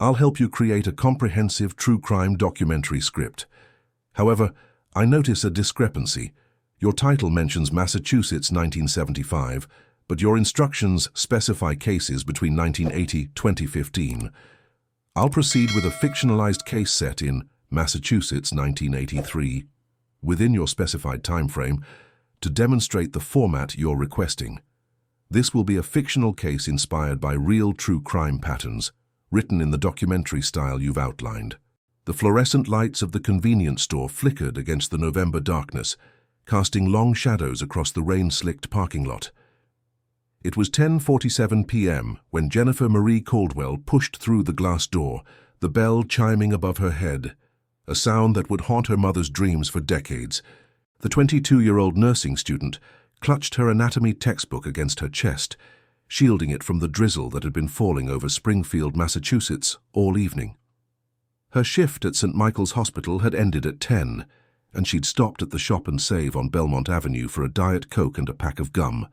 I'll help you create a comprehensive true crime documentary script. However, I notice a discrepancy. Your title mentions Massachusetts 1975, but your instructions specify cases between 1980–2015. I'll proceed with a fictionalized case set in Massachusetts 1983, within your specified time frame, to demonstrate the format you're requesting. This will be a fictional case inspired by real true crime patterns, written in the documentary style you've outlined. The fluorescent lights of the convenience store flickered against the November darkness, casting long shadows across the rain-slicked parking lot. It was 10:47 p.m. when Jennifer Marie Caldwell pushed through the glass door, the bell chiming above her head, a sound that would haunt her mother's dreams for decades. The 22-year-old nursing student clutched her anatomy textbook against her chest, shielding it from the drizzle that had been falling over Springfield, Massachusetts, all evening. Her shift at St. Michael's Hospital had ended at 10, and she'd stopped at the Shop and Save on Belmont Avenue for a Diet Coke and a pack of gum,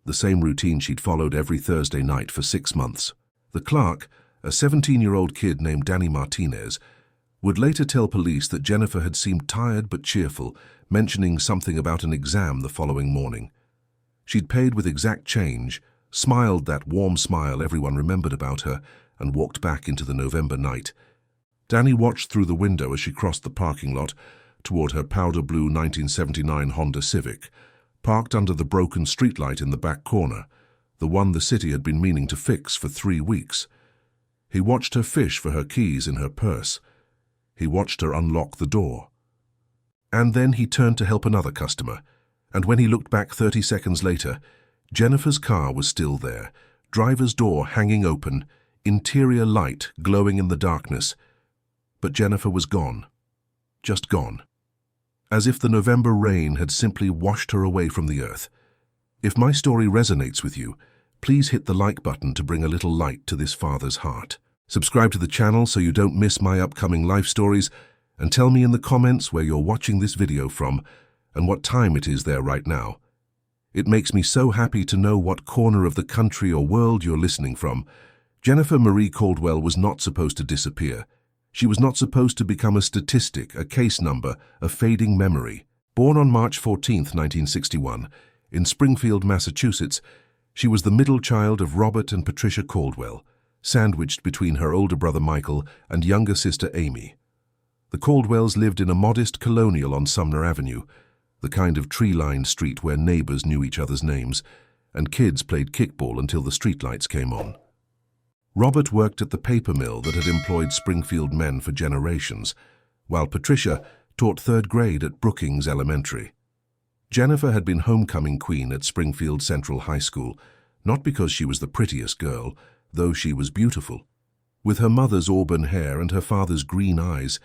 the same routine she'd followed every Thursday night for 6 months. The clerk, a 17-year-old kid named Danny Martinez, would later tell police that Jennifer had seemed tired but cheerful, mentioning something about an exam the following morning. She'd paid with exact change, smiled that warm smile everyone remembered about her, and walked back into the November night. Danny watched through the window as she crossed the parking lot toward her powder blue 1979 Honda Civic, parked under the broken streetlight in the back corner, the one the city had been meaning to fix for 3 weeks. He watched her fish for her keys in her purse. He watched her unlock the door. And then he turned to help another customer, and when he looked back 30 seconds later, Jennifer's car was still there, driver's door hanging open, interior light glowing in the darkness. But Jennifer was gone. Just gone. As if the November rain had simply washed her away from the earth. If my story resonates with you, please hit the like button to bring a little light to this father's heart. Subscribe to the channel so you don't miss my upcoming life stories, and tell me in the comments where you're watching this video from and what time it is there right now. It makes me so happy to know what corner of the country or world you're listening from. Jennifer Marie Caldwell was not supposed to disappear. She was not supposed to become a statistic, a case number, a fading memory. Born on March 14, 1961, in Springfield, Massachusetts, she was the middle child of Robert and Patricia Caldwell, sandwiched between her older brother Michael and younger sister Amy. The Caldwells lived in a modest colonial on Sumner Avenue, the kind of tree-lined street where neighbors knew each other's names, and kids played kickball until the streetlights came on. Robert worked at the paper mill that had employed Springfield men for generations, while Patricia taught 3rd grade at Brookings Elementary. Jennifer had been homecoming queen at Springfield Central High School, not because she was the prettiest girl, though she was beautiful, with her mother's auburn hair and her father's green eyes,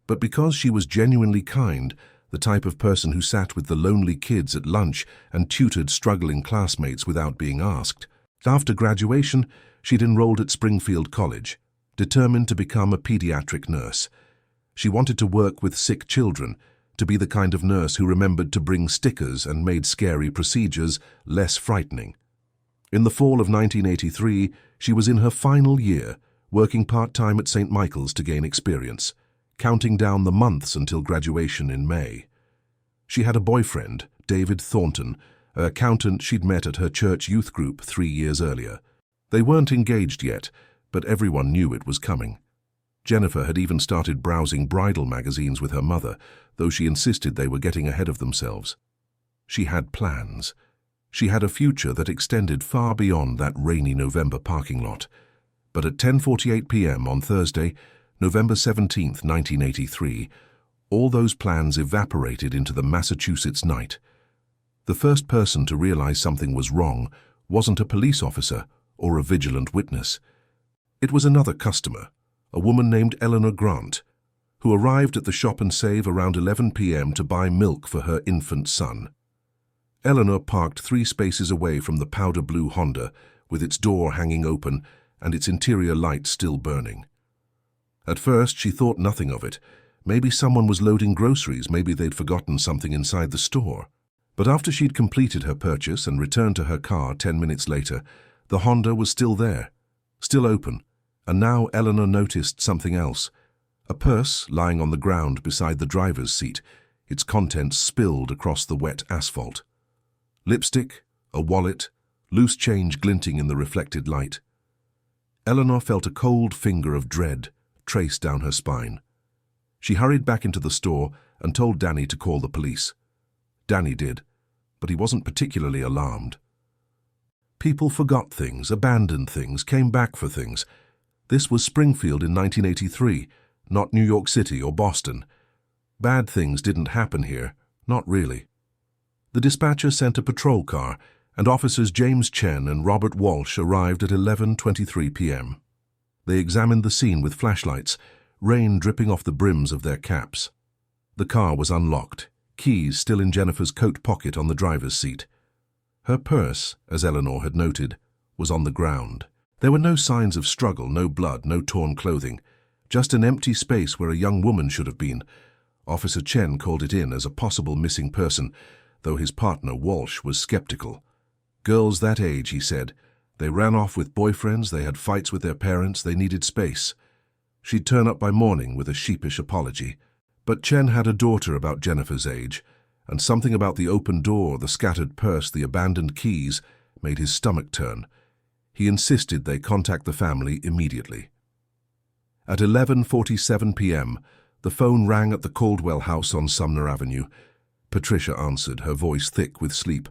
but because she was genuinely kind, the type of person who sat with the lonely kids at lunch and tutored struggling classmates without being asked. After graduation, she'd enrolled at Springfield College, determined to become a pediatric nurse. She wanted to work with sick children, to be the kind of nurse who remembered to bring stickers and made scary procedures less frightening. In the fall of 1983, she was in her final year, working part-time at St. Michael's to gain experience, counting down the months until graduation in May. She had a boyfriend, David Thornton, an accountant she'd met at her church youth group 3 years earlier. They weren't engaged yet, but everyone knew it was coming. Jennifer had even started browsing bridal magazines with her mother, though she insisted they were getting ahead of themselves. She had plans. She had a future that extended far beyond that rainy November parking lot. But at 10:48 p.m. on Thursday, November 17, 1983, all those plans evaporated into the Massachusetts night. The first person to realize something was wrong wasn't a police officer or a vigilant witness. It was another customer, a woman named Eleanor Grant, who arrived at the Shop and Save around 11 p.m. to buy milk for her infant son. Eleanor parked 3 spaces away from the powder blue Honda, with its door hanging open and its interior light still burning. At first, she thought nothing of it. Maybe someone was loading groceries, maybe they'd forgotten something inside the store. But after she'd completed her purchase and returned to her car 10 minutes later, the Honda was still there, still open, And now Eleanor noticed something else. A purse lying on the ground beside the driver's seat, its contents spilled across the wet asphalt. Lipstick, a wallet, loose change glinting in the reflected light. Eleanor felt a cold finger of dread trace down her spine. She hurried back into the store and told Danny to call the police. Danny did, but he wasn't particularly alarmed. People forgot things, abandoned things, came back for things. This was Springfield in 1983, not New York City or Boston. Bad things didn't happen here, not really. The dispatcher sent a patrol car, and officers James Chen and Robert Walsh arrived at 11:23 p.m. They examined the scene with flashlights, rain dripping off the brims of their caps. The car was unlocked, keys still in Jennifer's coat pocket on the driver's seat. Her purse, as Eleanor had noted, was on the ground. There were no signs of struggle, no blood, no torn clothing, just an empty space where a young woman should have been. Officer Chen called it in as a possible missing person, though his partner Walsh was skeptical. Girls that age, he said. They ran off with boyfriends, they had fights with their parents, they needed space. She'd turn up by morning with a sheepish apology. But Chen had a daughter about Jennifer's age, and something about the open door, the scattered purse, the abandoned keys made his stomach turn. He insisted they contact the family immediately. At 11:47 p.m., the phone rang at the Caldwell house on Sumner Avenue. Patricia answered, her voice thick with sleep.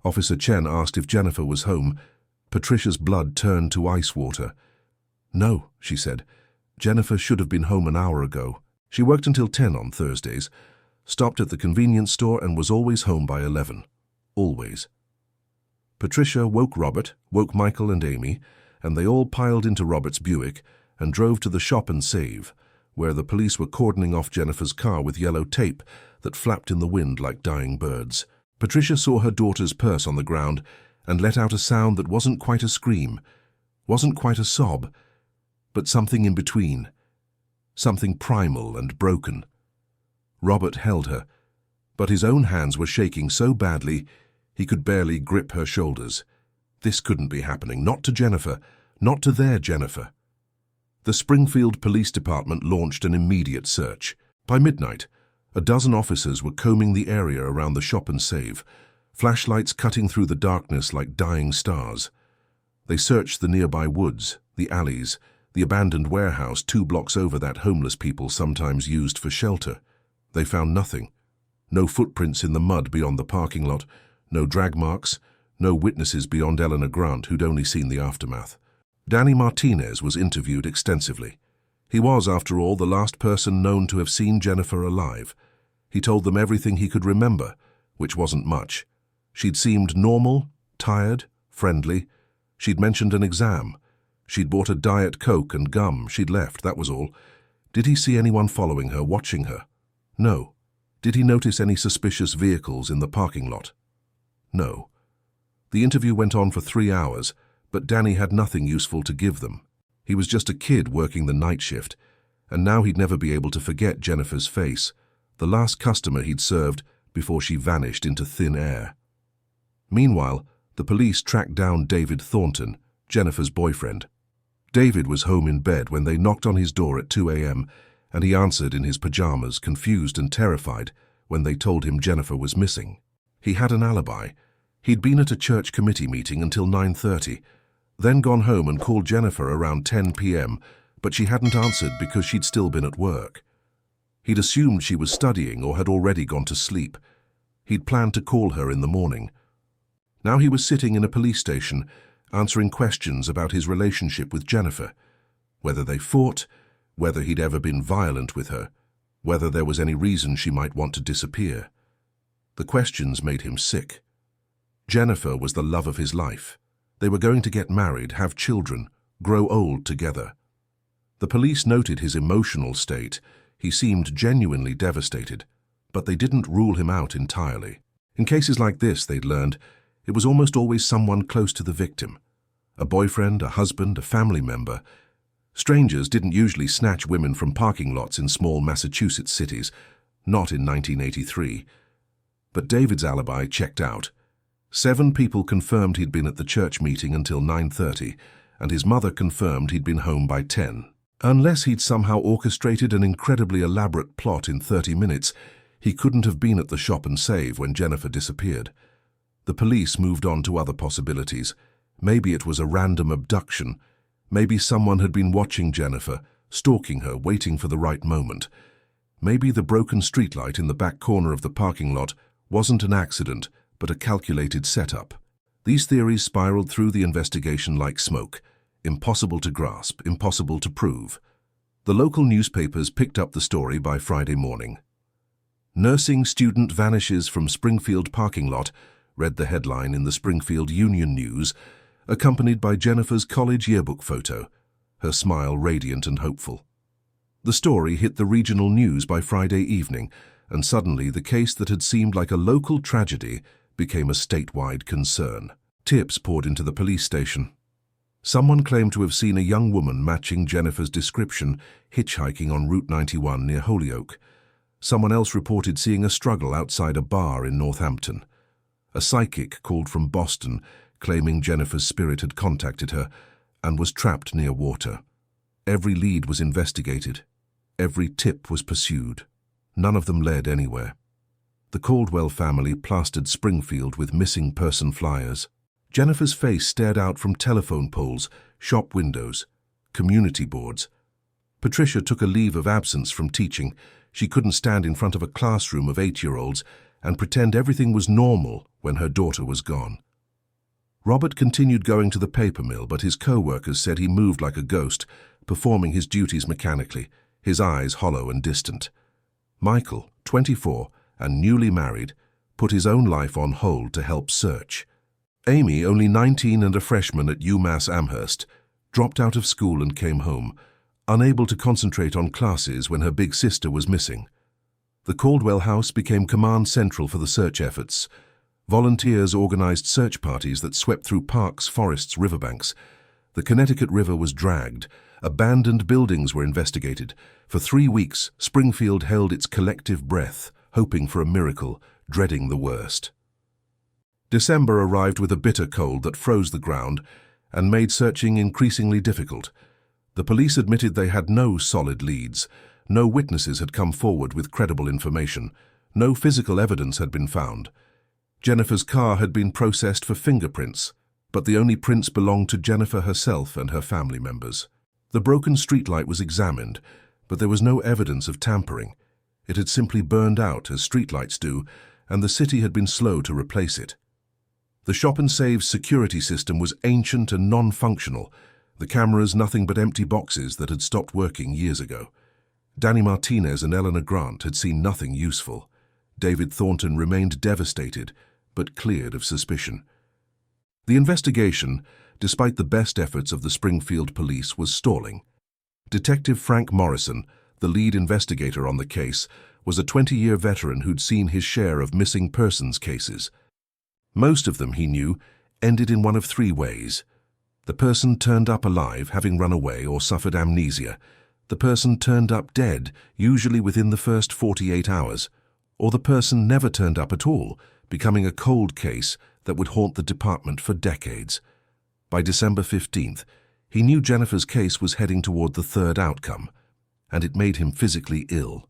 Officer Chen asked if Jennifer was home. Patricia's blood turned to ice water. "No," she said. "Jennifer should have been home an hour ago. She worked until 10 on Thursdays, stopped at the convenience store and was always home by 11. Always." Patricia woke Robert, woke Michael and Amy, and they all piled into Robert's Buick and drove to the Shop and Save, where the police were cordoning off Jennifer's car with yellow tape that flapped in the wind like dying birds. Patricia saw her daughter's purse on the ground and let out a sound that wasn't quite a scream, wasn't quite a sob, but something in between, something primal and broken. Robert held her, but his own hands were shaking so badly he could barely grip her shoulders. This couldn't be happening, not to Jennifer, not to their Jennifer. The Springfield Police Department launched an immediate search. By midnight, a dozen officers were combing the area around the Shop and Save, flashlights cutting through the darkness like dying stars. They searched the nearby woods, the alleys, the abandoned warehouse 2 blocks over that homeless people sometimes used for shelter. They found nothing. No footprints in the mud beyond the parking lot, no drag marks, no witnesses beyond Eleanor Grant, who'd only seen the aftermath. Danny Martinez was interviewed extensively. He was, after all, the last person known to have seen Jennifer alive. He told them everything he could remember, which wasn't much. She'd seemed normal, tired, friendly. She'd mentioned an exam. She'd bought a Diet Coke and gum. She'd left, that was all. Did he see anyone following her, watching her? No. Did he notice any suspicious vehicles in the parking lot? No. The interview went on for 3 hours, but Danny had nothing useful to give them. He was just a kid working the night shift, and now he'd never be able to forget Jennifer's face, the last customer he'd served before she vanished into thin air. Meanwhile, the police tracked down David Thornton, Jennifer's boyfriend. David was home in bed when they knocked on his door at 2 a.m., and he answered in his pajamas, confused and terrified, when they told him Jennifer was missing. He had an alibi. He'd been at a church committee meeting until 9:30, then gone home and called Jennifer around 10 p.m., but she hadn't answered because she'd still been at work. He'd assumed she was studying or had already gone to sleep. He'd planned to call her in the morning. Now he was sitting in a police station, answering questions about his relationship with Jennifer, whether they fought, whether he'd ever been violent with her, whether there was any reason she might want to disappear. The questions made him sick. Jennifer was the love of his life. They were going to get married, have children, grow old together. The police noted his emotional state. He seemed genuinely devastated, but they didn't rule him out entirely. In cases like this, they'd learned, it was almost always someone close to the victim. A boyfriend, a husband, a family member. Strangers didn't usually snatch women from parking lots in small Massachusetts cities, not in 1983. But David's alibi checked out. 7 people confirmed he'd been at the church meeting until 9:30, and his mother confirmed he'd been home by 10. Unless he'd somehow orchestrated an incredibly elaborate plot in 30 minutes, he couldn't have been at the Shop and Save when Jennifer disappeared. The police moved on to other possibilities. Maybe it was a random abduction. Maybe someone had been watching Jennifer, stalking her, waiting for the right moment. Maybe the broken streetlight in the back corner of the parking lot wasn't an accident, but a calculated setup. These theories spiraled through the investigation like smoke. Impossible to grasp, impossible to prove. The local newspapers picked up the story by Friday morning. "Nursing student vanishes from Springfield parking lot," read the headline in the Springfield Union News, accompanied by Jennifer's college yearbook photo, her smile radiant and hopeful. The story hit the regional news by Friday evening, and suddenly the case that had seemed like a local tragedy became a statewide concern. Tips poured into the police station. Someone claimed to have seen a young woman matching Jennifer's description hitchhiking on Route 91 near Holyoke. Someone else reported seeing a struggle outside a bar in Northampton. A psychic called from Boston, claiming Jennifer's spirit had contacted her and was trapped near water. Every lead was investigated. Every tip was pursued. None of them led anywhere. The Caldwell family plastered Springfield with missing person flyers. Jennifer's face stared out from telephone poles, shop windows, community boards. Patricia took a leave of absence from teaching. She couldn't stand in front of a classroom of 8-year-olds and pretend everything was normal when her daughter was gone. Robert continued going to the paper mill, but his co-workers said he moved like a ghost, performing his duties mechanically, his eyes hollow and distant. Michael, 24 and newly married, put his own life on hold to help search. Amy, only 19 and a freshman at UMass Amherst, dropped out of school and came home, unable to concentrate on classes when her big sister was missing. The Caldwell house became command central for the search efforts. Volunteers organized search parties that swept through parks, forests, riverbanks. The Connecticut River was dragged. Abandoned buildings were investigated. For 3 weeks, Springfield held its collective breath, hoping for a miracle, dreading the worst. December arrived with a bitter cold that froze the ground and made searching increasingly difficult. The police admitted they had no solid leads. No witnesses had come forward with credible information. No physical evidence had been found. Jennifer's car had been processed for fingerprints, but the only prints belonged to Jennifer herself and her family members. The broken streetlight was examined, but there was no evidence of tampering. It had simply burned out, as streetlights do, and the city had been slow to replace it. The Shop and Save's security system was ancient and non-functional, the cameras nothing but empty boxes that had stopped working years ago. Danny Martinez and Eleanor Grant had seen nothing useful. David Thornton remained devastated, but cleared of suspicion. The investigation, despite the best efforts of the Springfield police, was stalling. Detective Frank Morrison, the lead investigator on the case, was a 20-year veteran who'd seen his share of missing persons cases. Most of them, he knew, ended in one of 3 ways. The person turned up alive, having run away or suffered amnesia. The person turned up dead, usually within the first 48 hours. Or the person never turned up at all, becoming a cold case that would haunt the department for decades. By December 15th, he knew Jennifer's case was heading toward the 3rd outcome, and it made him physically ill.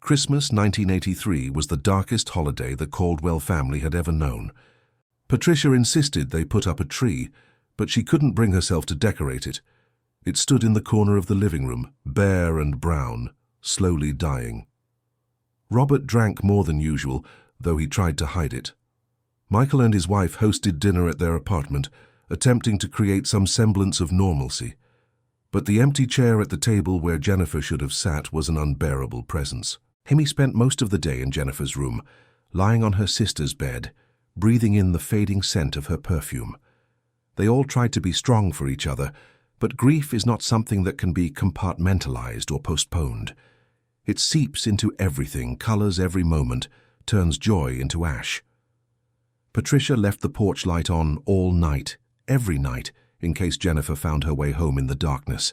Christmas 1983 was the darkest holiday the Caldwell family had ever known. Patricia insisted they put up a tree, but she couldn't bring herself to decorate it. It stood in the corner of the living room, bare and brown, slowly dying. Robert drank more than usual, though he tried to hide it. Michael and his wife hosted dinner at their apartment, attempting to create some semblance of normalcy. But the empty chair at the table where Jennifer should have sat was an unbearable presence. Amy spent most of the day in Jennifer's room, lying on her sister's bed, breathing in the fading scent of her perfume. They all tried to be strong for each other, but grief is not something that can be compartmentalized or postponed. It seeps into everything, colors every moment, turns joy into ash. Patricia left the porch light on all night, every night, in case Jennifer found her way home in the darkness.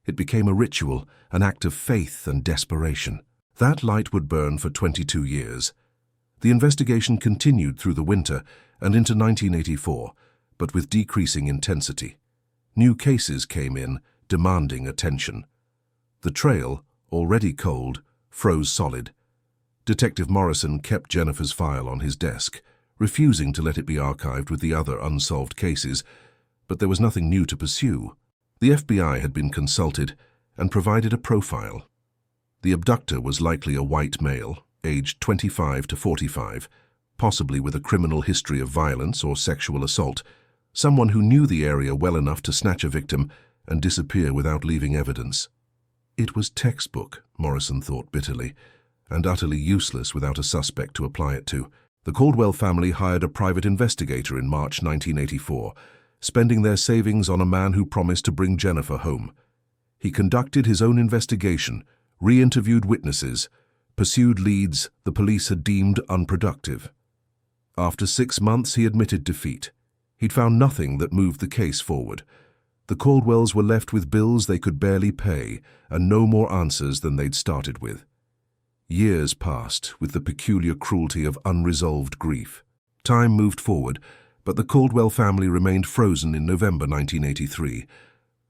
It became a ritual, an act of faith and desperation. That light would burn for 22 years. The investigation continued through the winter and into 1984, but with decreasing intensity. New cases came in, demanding attention. The trail, already cold, froze solid. Detective Morrison kept Jennifer's file on his desk, refusing to let it be archived with the other unsolved cases, but there was nothing new to pursue. The FBI had been consulted and provided a profile. The abductor was likely a white male, aged 25 to 45, possibly with a criminal history of violence or sexual assault, someone who knew the area well enough to snatch a victim and disappear without leaving evidence. It was textbook, Morrison thought bitterly, and utterly useless without a suspect to apply it to. The Caldwell family hired a private investigator in March 1984, spending their savings on a man who promised to bring Jennifer home. He conducted his own investigation, re-interviewed witnesses, pursued leads the police had deemed unproductive. After 6 months, he admitted defeat. He'd found nothing that moved the case forward. The Caldwells were left with bills they could barely pay and no more answers than they'd started with. Years passed with the peculiar cruelty of unresolved grief. Time moved forward, but the Caldwell family remained frozen in November 1983,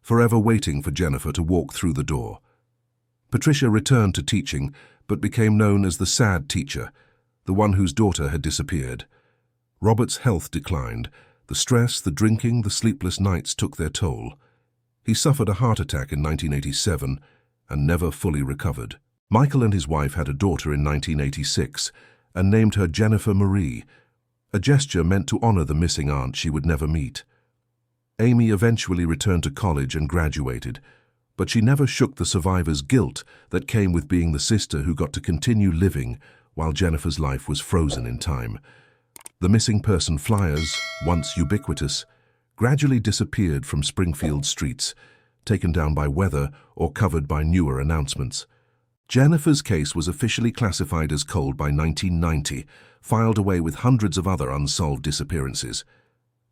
forever waiting for Jennifer to walk through the door. Patricia returned to teaching, but became known as the sad teacher, the one whose daughter had disappeared. Robert's health declined. The stress, the drinking, the sleepless nights took their toll. He suffered a heart attack in 1987 and never fully recovered. Michael and his wife had a daughter in 1986 and named her Jennifer Marie, a gesture meant to honor the missing aunt she would never meet. Amy eventually returned to college and graduated, but she never shook the survivor's guilt that came with being the sister who got to continue living while Jennifer's life was frozen in time. The missing person flyers, once ubiquitous, gradually disappeared from Springfield streets, taken down by weather or covered by newer announcements. Jennifer's case was officially classified as cold by 1990, filed away with hundreds of other unsolved disappearances.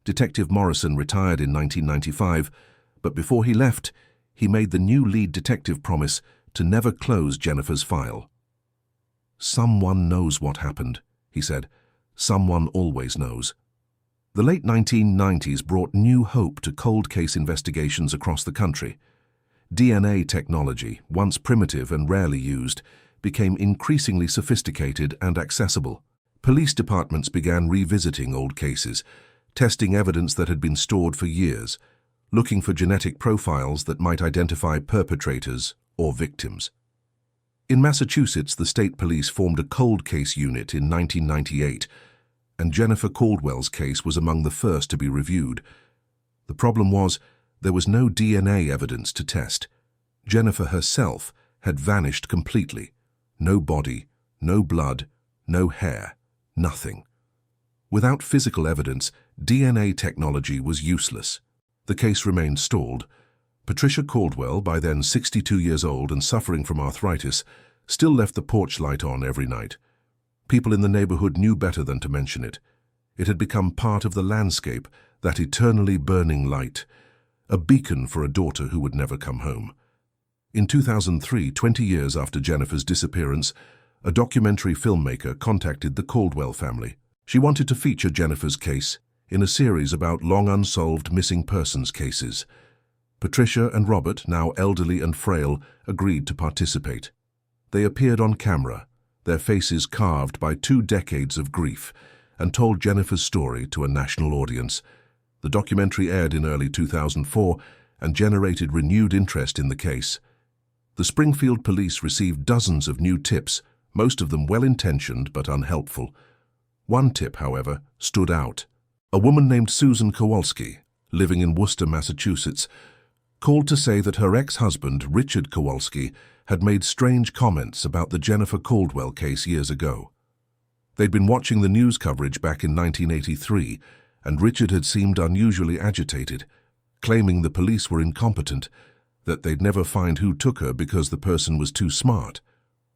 Detective Morrison retired in 1995, but before he left, he made the new lead detective promise to never close Jennifer's file. "Someone knows what happened," he said. "Someone always knows." The late 1990s brought new hope to cold case investigations across the country. DNA technology, once primitive and rarely used, became increasingly sophisticated and accessible. Police departments began revisiting old cases, testing evidence that had been stored for years, looking for genetic profiles that might identify perpetrators or victims. In Massachusetts, the state police formed a cold case unit in 1998, and Jennifer Caldwell's case was among the first to be reviewed. The problem was, there was no DNA evidence to test. Jennifer herself had vanished completely. No body, no blood, no hair, nothing. Without physical evidence, DNA technology was useless. The case remained stalled. Patricia Caldwell, by then 62 years old and suffering from arthritis, still left the porch light on every night. People in the neighborhood knew better than to mention it. It had become part of the landscape, that eternally burning light, a beacon for a daughter who would never come home. In 2003, 20 years after Jennifer's disappearance, a documentary filmmaker contacted the Caldwell family. She wanted to feature Jennifer's case in a series about long unsolved missing persons cases. Patricia and Robert, now elderly and frail, agreed to participate. They appeared on camera, their faces carved by 2 decades of grief, and told Jennifer's story to a national audience. The documentary aired in early 2004 and generated renewed interest in the case. The Springfield police received dozens of new tips, most of them well-intentioned but unhelpful. One tip, however, stood out. A woman named Susan Kowalski, living in Worcester, Massachusetts, called to say that her ex-husband, Richard Kowalski, had made strange comments about the Jennifer Caldwell case years ago. They'd been watching the news coverage back in 1983, and Richard had seemed unusually agitated, claiming the police were incompetent, that they'd never find who took her because the person was too smart.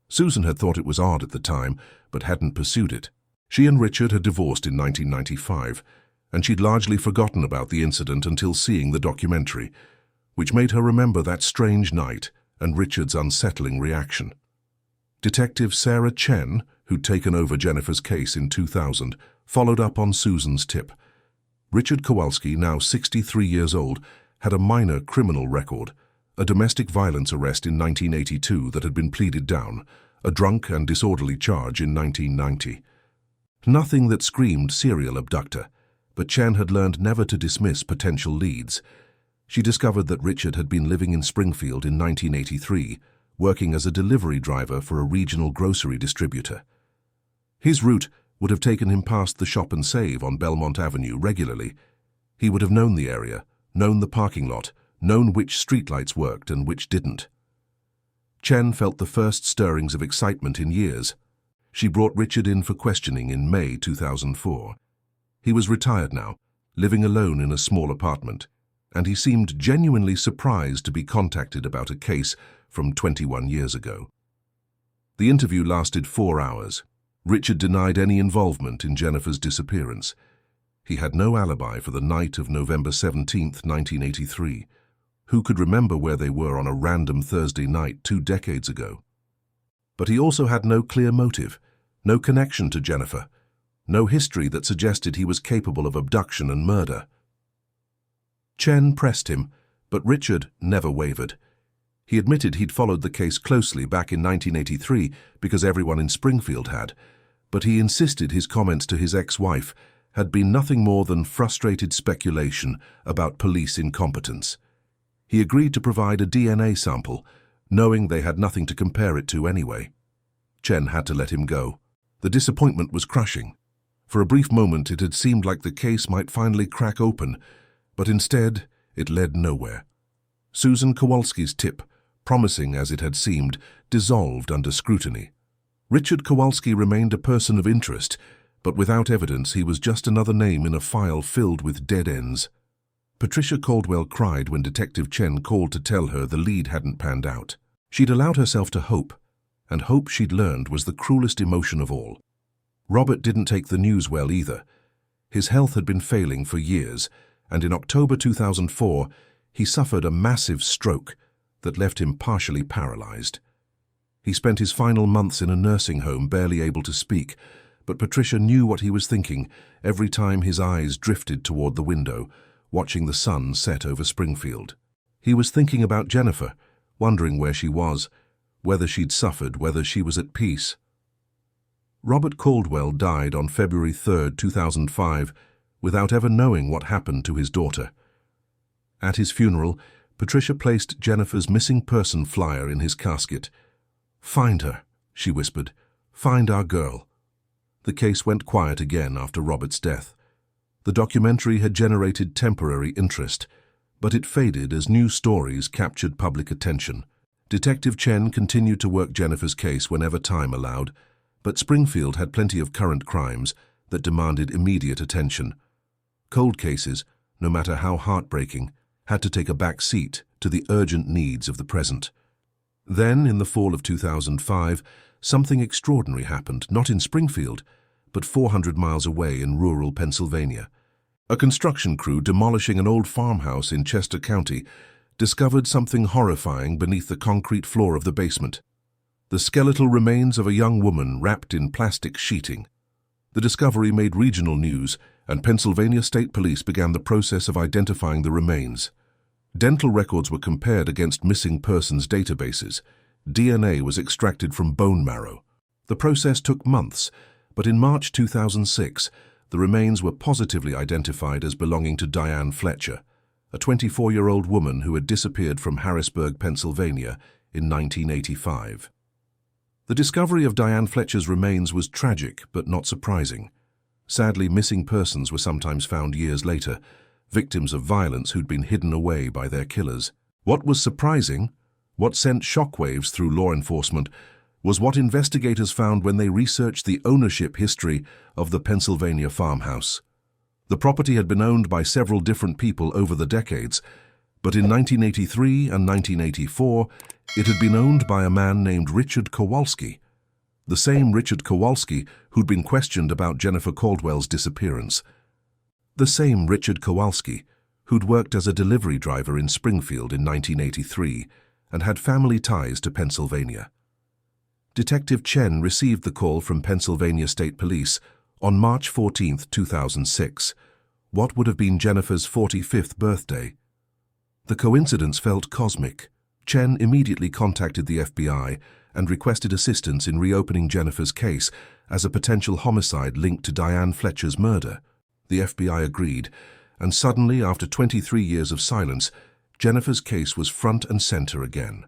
Susan had thought it was odd at the time, but hadn't pursued it. She and Richard had divorced in 1995, and she'd largely forgotten about the incident until seeing the documentary, which made her remember that strange night and Richard's unsettling reaction. Detective Sarah Chen, who'd taken over Jennifer's case in 2000, followed up on Susan's tip. Richard Kowalski, now 63 years old, had a minor criminal record, a domestic violence arrest in 1982 that had been pleaded down, a drunk and disorderly charge in 1990. Nothing that screamed serial abductor, but Chen had learned never to dismiss potential leads. She discovered that Richard had been living in Springfield in 1983, working as a delivery driver for a regional grocery distributor. His route would have taken him past the Shop and Save on Belmont Avenue regularly. He would have known the area, known the parking lot, known which streetlights worked and which didn't. Chen felt the first stirrings of excitement in years. She brought Richard in for questioning in May 2004. He was retired now, living alone in a small apartment, and he seemed genuinely surprised to be contacted about a case from 21 years ago. The interview lasted 4 hours. Richard denied any involvement in Jennifer's disappearance. He had no alibi for the night of November 17, 1983. Who could remember where they were on a random Thursday night 2 decades ago? But he also had no clear motive, no connection to Jennifer, no history that suggested he was capable of abduction and murder. Chen pressed him, but Richard never wavered. He admitted he'd followed the case closely back in 1983 because everyone in Springfield had, but he insisted his comments to his ex-wife had been nothing more than frustrated speculation about police incompetence. He agreed to provide a DNA sample, knowing they had nothing to compare it to anyway. Chen had to let him go. The disappointment was crushing. For a brief moment it had seemed like the case might finally crack open, but instead it led nowhere. Susan Kowalski's tip, promising as it had seemed, dissolved under scrutiny. Richard Kowalski remained a person of interest, but without evidence he was just another name in a file filled with dead ends. Patricia Caldwell cried when Detective Chen called to tell her the lead hadn't panned out. She'd allowed herself to hope, and hope she'd learned was the cruelest emotion of all. Robert didn't take the news well either. His health had been failing for years, and in October 2004 he suffered a massive stroke that left him partially paralyzed. He spent his final months in a nursing home, barely able to speak, but Patricia knew what he was thinking every time his eyes drifted toward the window, watching the sun set over Springfield. He was thinking about Jennifer, wondering where she was, whether she'd suffered, whether she was at peace. Robert Caldwell died on February 3, 2005, without ever knowing what happened to his daughter. At his funeral, Patricia placed Jennifer's missing person flyer in his casket. "Find her," she whispered. "Find our girl." The case went quiet again after Robert's death. The documentary had generated temporary interest, but it faded as new stories captured public attention. Detective Chen continued to work Jennifer's case whenever time allowed, but Springfield had plenty of current crimes that demanded immediate attention. Cold cases, no matter how heartbreaking, had to take a back seat to the urgent needs of the present. Then, in the fall of 2005, something extraordinary happened, not in Springfield, but 400 miles away in rural Pennsylvania. A construction crew demolishing an old farmhouse in Chester County discovered something horrifying beneath the concrete floor of the basement. The skeletal remains of a young woman wrapped in plastic sheeting. The discovery made regional news, and Pennsylvania State Police began the process of identifying the remains. Dental records were compared against missing persons databases. DNA was extracted from bone marrow. The process took months, but in March 2006, the remains were positively identified as belonging to Diane Fletcher, a 24-year-old woman who had disappeared from Harrisburg, Pennsylvania in 1985. The discovery of Diane Fletcher's remains was tragic but not surprising. Sadly, missing persons were sometimes found years later, victims of violence who'd been hidden away by their killers. What was surprising, what sent shockwaves through law enforcement, was what investigators found when they researched the ownership history of the Pennsylvania farmhouse. The property had been owned by several different people over the decades, but in 1983 and 1984, it had been owned by a man named Richard Kowalski, the same Richard Kowalski who'd been questioned about Jennifer Caldwell's disappearance. The same Richard Kowalski who'd worked as a delivery driver in Springfield in 1983 and had family ties to Pennsylvania. Detective Chen received the call from Pennsylvania State Police on March 14, 2006, what would have been Jennifer's 45th birthday. The coincidence felt cosmic. Chen immediately contacted the FBI and requested assistance in reopening Jennifer's case as a potential homicide linked to Diane Fletcher's murder. The FBI agreed, and suddenly, after 23 years of silence, Jennifer's case was front and center again.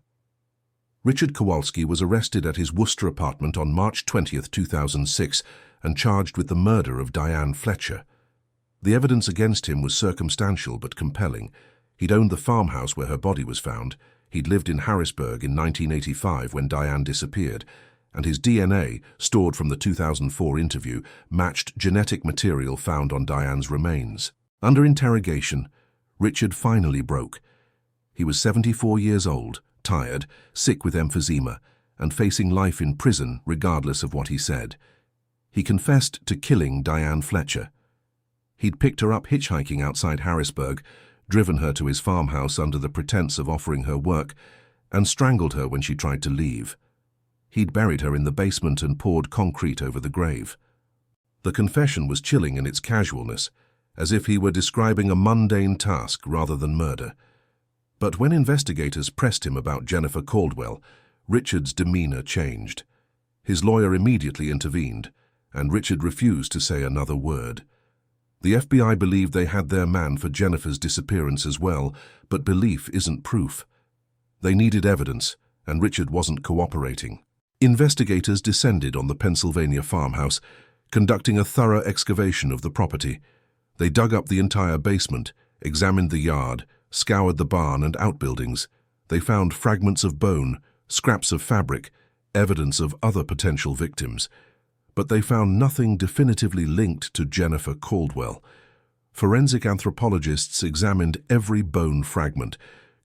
Richard Kowalski was arrested at his Worcester apartment on March 20, 2006, and charged with the murder of Diane Fletcher. The evidence against him was circumstantial but compelling. He'd owned the farmhouse where her body was found, he'd lived in Harrisburg in 1985 when Diane disappeared, and his DNA, stored from the 2004 interview, matched genetic material found on Diane's remains. Under interrogation, Richard finally broke. He was 74 years old, tired, sick with emphysema, and facing life in prison regardless of what he said. He confessed to killing Diane Fletcher. He'd picked her up hitchhiking outside Harrisburg, driven her to his farmhouse under the pretense of offering her work, and strangled her when she tried to leave. He'd buried her in the basement and poured concrete over the grave. The confession was chilling in its casualness, as if he were describing a mundane task rather than murder. But when investigators pressed him about Jennifer Caldwell, Richard's demeanor changed. His lawyer immediately intervened, and Richard refused to say another word. The FBI believed they had their man for Jennifer's disappearance as well, but belief isn't proof. They needed evidence, and Richard wasn't cooperating. Investigators descended on the Pennsylvania farmhouse, conducting a thorough excavation of the property. They dug up the entire basement, examined the yard, scoured the barn and outbuildings. They found fragments of bone, scraps of fabric, evidence of other potential victims. But they found nothing definitively linked to Jennifer Caldwell. Forensic anthropologists examined every bone fragment,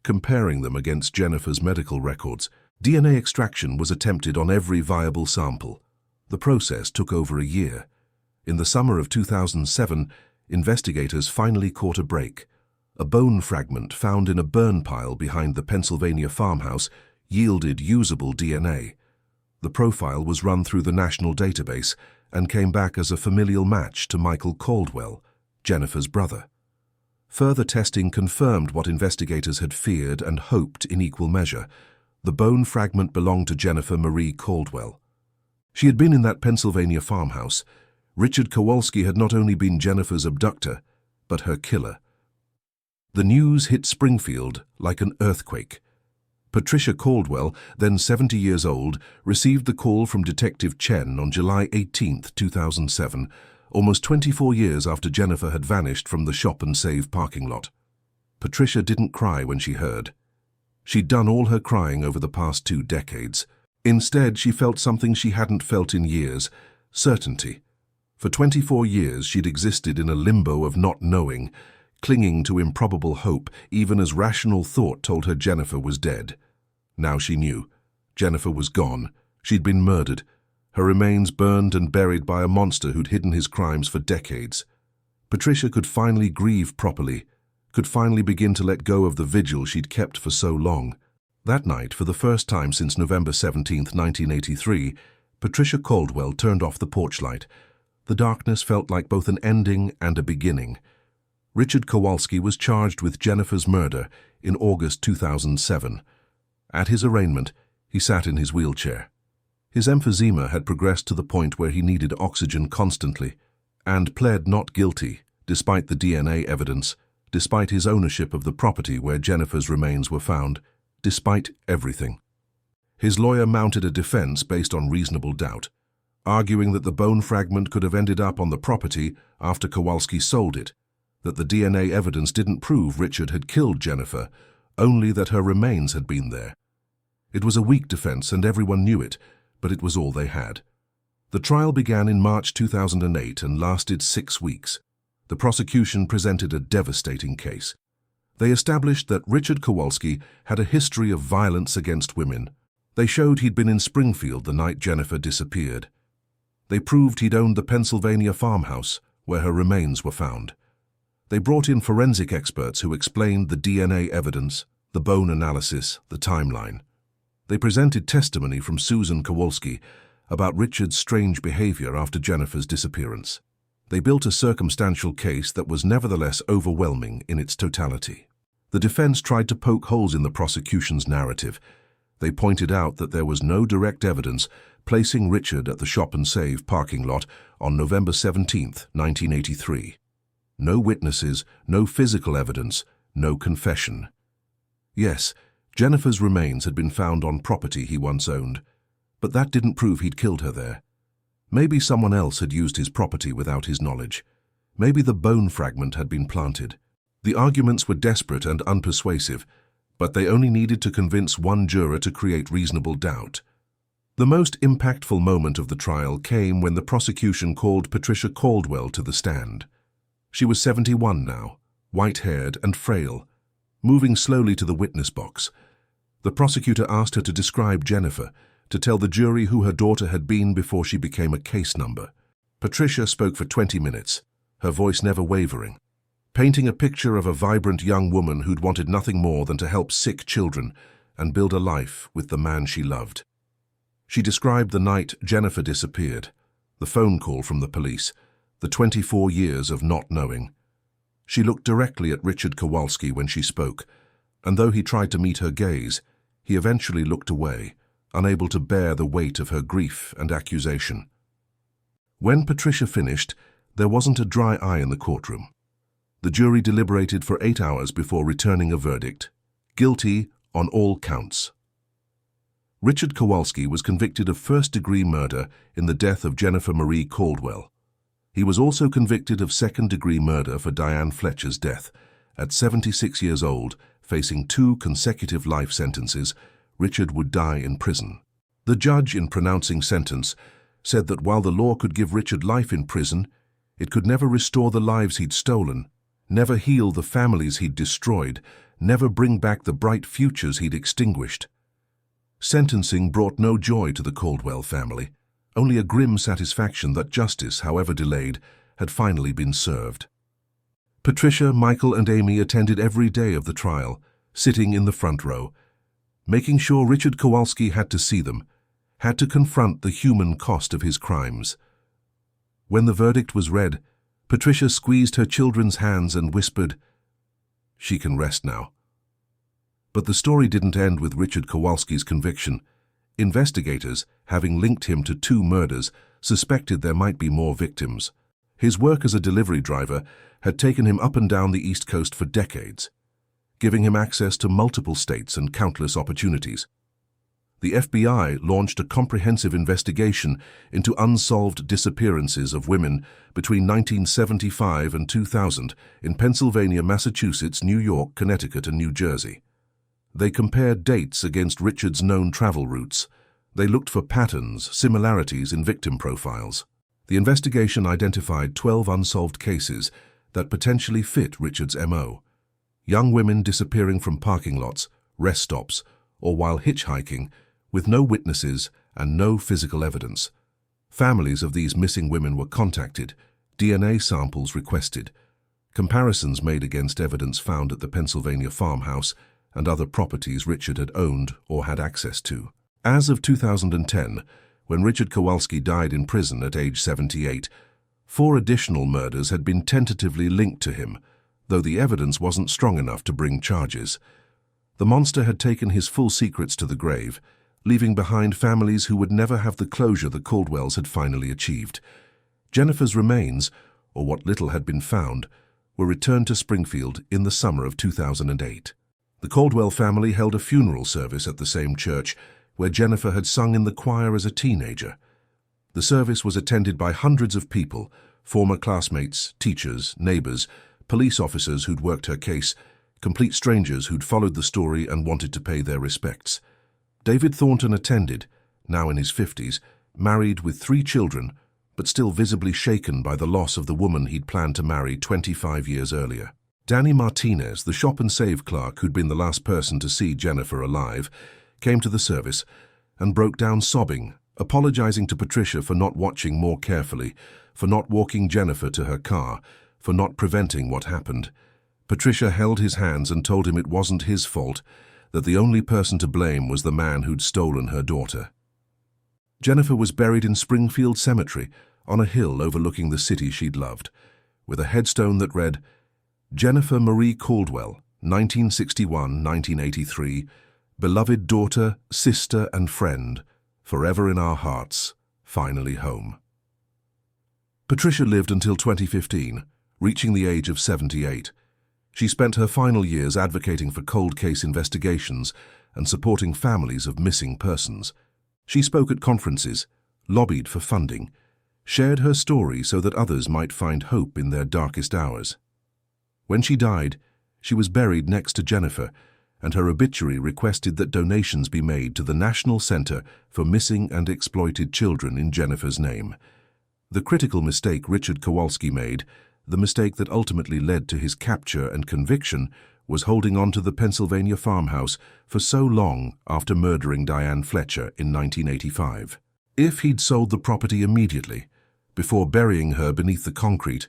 comparing them against Jennifer's medical records. DNA extraction was attempted on every viable sample. The process took over a year. In the summer of 2007, investigators finally caught a break. A bone fragment found in a burn pile behind the Pennsylvania farmhouse yielded usable DNA. The profile was run through the national database and came back as a familial match to Michael Caldwell, Jennifer's brother. Further testing confirmed what investigators had feared and hoped in equal measure. The bone fragment belonged to Jennifer Marie Caldwell. She had been in that Pennsylvania farmhouse. Richard Kowalski had not only been Jennifer's abductor, but her killer. The news hit Springfield like an earthquake. Patricia Caldwell, then 70 years old, received the call from Detective Chen on July 18, 2007, almost 24 years after Jennifer had vanished from the Shop and Save parking lot. Patricia didn't cry when she heard. She'd done all her crying over the past 2 decades. Instead, she felt something she hadn't felt in years: certainty. For 24 years, she'd existed in a limbo of not knowing, clinging to improbable hope, even as rational thought told her Jennifer was dead. Now she knew. Jennifer was gone. She'd been murdered, her remains burned and buried by a monster who'd hidden his crimes for decades. Patricia could finally grieve properly, could finally begin to let go of the vigil she'd kept for so long. That night, for the first time since November 17, 1983, Patricia Caldwell turned off the porch light. The darkness felt like both an ending and a beginning. Richard Kowalski was charged with Jennifer's murder in August 2007. At his arraignment, he sat in his wheelchair. His emphysema had progressed to the point where he needed oxygen constantly, and pled not guilty, despite the DNA evidence, despite his ownership of the property where Jennifer's remains were found, despite everything. His lawyer mounted a defense based on reasonable doubt, arguing that the bone fragment could have ended up on the property after Kowalski sold it, that the DNA evidence didn't prove Richard had killed Jennifer, only that her remains had been there. It was a weak defense and everyone knew it, but it was all they had. The trial began in March 2008 and lasted 6 weeks. The prosecution presented a devastating case. They established that Richard Kowalski had a history of violence against women. They showed he'd been in Springfield the night Jennifer disappeared. They proved he'd owned the Pennsylvania farmhouse where her remains were found. They brought in forensic experts who explained the DNA evidence, the bone analysis, the timeline. They presented testimony from Susan Kowalski about Richard's strange behavior after Jennifer's disappearance. They built a circumstantial case that was nevertheless overwhelming in its totality. The defense tried to poke holes in the prosecution's narrative. They pointed out that there was no direct evidence placing Richard at the Shop and Save parking lot on November 17, 1983. No witnesses, no physical evidence, no confession. Yes, Jennifer's remains had been found on property he once owned, but that didn't prove he'd killed her there. Maybe someone else had used his property without his knowledge. Maybe the bone fragment had been planted. The arguments were desperate and unpersuasive, but they only needed to convince one juror to create reasonable doubt. The most impactful moment of the trial came when the prosecution called Patricia Caldwell to the stand. She was 71 now, white-haired and frail, moving slowly to the witness box. The prosecutor asked her to describe Jennifer, to tell the jury who her daughter had been before she became a case number. Patricia spoke for 20 minutes, her voice never wavering, painting a picture of a vibrant young woman who'd wanted nothing more than to help sick children and build a life with the man she loved. She described the night Jennifer disappeared, the phone call from the police, the 24 years of not knowing. She looked directly at Richard Kowalski when she spoke, and though he tried to meet her gaze, he eventually looked away, unable to bear the weight of her grief and accusation. When Patricia finished, there wasn't a dry eye in the courtroom. The jury deliberated for 8 hours before returning a verdict: guilty on all counts. Richard Kowalski was convicted of first-degree murder in the death of Jennifer Marie Caldwell. He was also convicted of second-degree murder for Diane Fletcher's death. At 76 years old, facing 2 consecutive life sentences, Richard would die in prison. The judge, in pronouncing sentence, said that while the law could give Richard life in prison, it could never restore the lives he'd stolen, never heal the families he'd destroyed, never bring back the bright futures he'd extinguished. Sentencing brought no joy to the Caldwell family, only a grim satisfaction that justice, however delayed, had finally been served. Patricia, Michael, and Amy attended every day of the trial, sitting in the front row, making sure Richard Kowalski had to see them, had to confront the human cost of his crimes. When the verdict was read, Patricia squeezed her children's hands and whispered, "She can rest now." But the story didn't end with Richard Kowalski's conviction. Investigators, having linked him to 2 murders, suspected there might be more victims. His work as a delivery driver had taken him up and down the East Coast for decades, giving him access to multiple states and countless opportunities. The FBI launched a comprehensive investigation into unsolved disappearances of women between 1975 and 2000 in Pennsylvania, Massachusetts, New York, Connecticut, and New Jersey. They compared dates against Richard's known travel routes. They looked for patterns, similarities in victim profiles. The investigation identified 12 unsolved cases that potentially fit Richard's MO. Young women disappearing from parking lots, rest stops, or while hitchhiking, with no witnesses and no physical evidence. Families of these missing women were contacted, DNA samples requested, comparisons made against evidence found at the Pennsylvania farmhouse and other properties Richard had owned or had access to. As of 2010, when Richard Kowalski died in prison at age 78, 4 additional murders had been tentatively linked to him, though the evidence wasn't strong enough to bring charges. The monster had taken his full secrets to the grave, leaving behind families who would never have the closure the Caldwells had finally achieved. Jennifer's remains, or what little had been found, were returned to Springfield in the summer of 2008. The Caldwell family held a funeral service at the same church where Jennifer had sung in the choir as a teenager. The service was attended by hundreds of people, former classmates, teachers, neighbors, police officers who'd worked her case, complete strangers who'd followed the story and wanted to pay their respects. David Thornton attended, now in his 50s, married with 3 children, but still visibly shaken by the loss of the woman he'd planned to marry 25 years earlier. Danny Martinez, the Shop and Save clerk who'd been the last person to see Jennifer alive, came to the service and broke down sobbing, apologizing to Patricia for not watching more carefully, for not walking Jennifer to her car, for not preventing what happened. Patricia held his hands and told him it wasn't his fault, that the only person to blame was the man who'd stolen her daughter. Jennifer was buried in Springfield Cemetery, on a hill overlooking the city she'd loved, with a headstone that read, "Jennifer Marie Caldwell, 1961-1983, beloved daughter, sister and friend, forever in our hearts, finally home. Patricia lived until 2015, reaching the age of 78. She spent her final years advocating for cold case investigations and supporting families of missing persons. She spoke at conferences, lobbied for funding, shared her story so that others might find hope in their darkest hours. When she died, she was buried next to Jennifer, and her obituary requested that donations be made to the National Center for Missing and Exploited Children in Jennifer's name. The critical mistake Richard Kowalski made, the mistake that ultimately led to his capture and conviction, was holding on to the Pennsylvania farmhouse for so long after murdering Diane Fletcher in 1985. If he'd sold the property immediately, before burying her beneath the concrete,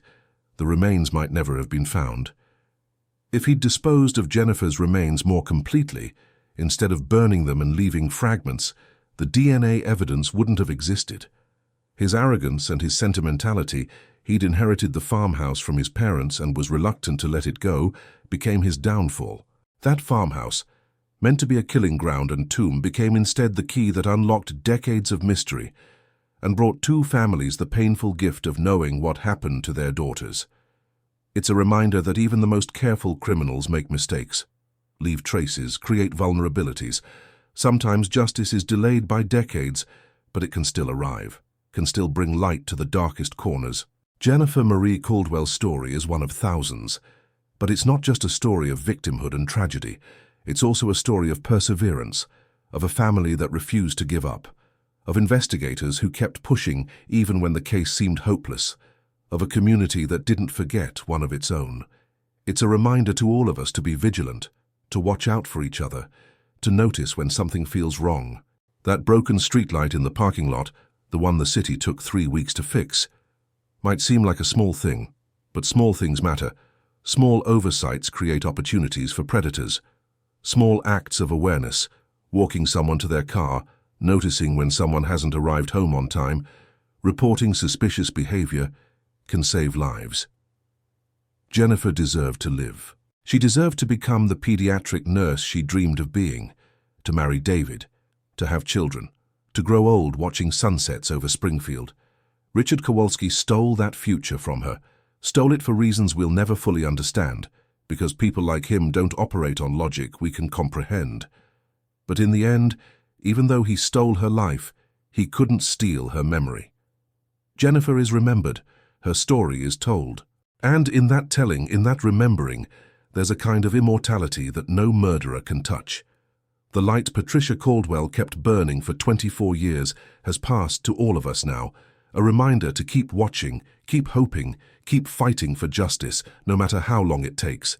the remains might never have been found. If he'd disposed of Jennifer's remains more completely, instead of burning them and leaving fragments, the DNA evidence wouldn't have existed. His arrogance and his sentimentality, he'd inherited the farmhouse from his parents and was reluctant to let it go, became his downfall. That farmhouse, meant to be a killing ground and tomb, became instead the key that unlocked decades of mystery and brought two families the painful gift of knowing what happened to their daughters. It's a reminder that even the most careful criminals make mistakes, leave traces, create vulnerabilities. Sometimes justice is delayed by decades, but it can still arrive, can still bring light to the darkest corners. Jennifer Marie Caldwell's story is one of thousands, but it's not just a story of victimhood and tragedy. It's also a story of perseverance, of a family that refused to give up, of investigators who kept pushing even when the case seemed hopeless, of a community that didn't forget one of its own. It's a reminder to all of us to be vigilant, to watch out for each other, to notice when something feels wrong. That broken streetlight in the parking lot, the one the city took 3 weeks to fix, might seem like a small thing, but small things matter. Small oversights create opportunities for predators. Small acts of awareness, walking someone to their car, noticing when someone hasn't arrived home on time, reporting suspicious behavior, can save lives. Jennifer deserved to live. She deserved to become the pediatric nurse she dreamed of being, to marry David, to have children, to grow old watching sunsets over Springfield. Richard Kowalski stole that future from her, stole it for reasons we'll never fully understand, because people like him don't operate on logic we can comprehend. But in the end, even though he stole her life, he couldn't steal her memory. Jennifer is remembered, her story is told. And in that telling, in that remembering, there's a kind of immortality that no murderer can touch. The light Patricia Caldwell kept burning for 24 years has passed to all of us now, a reminder to keep watching, keep hoping, keep fighting for justice, no matter how long it takes.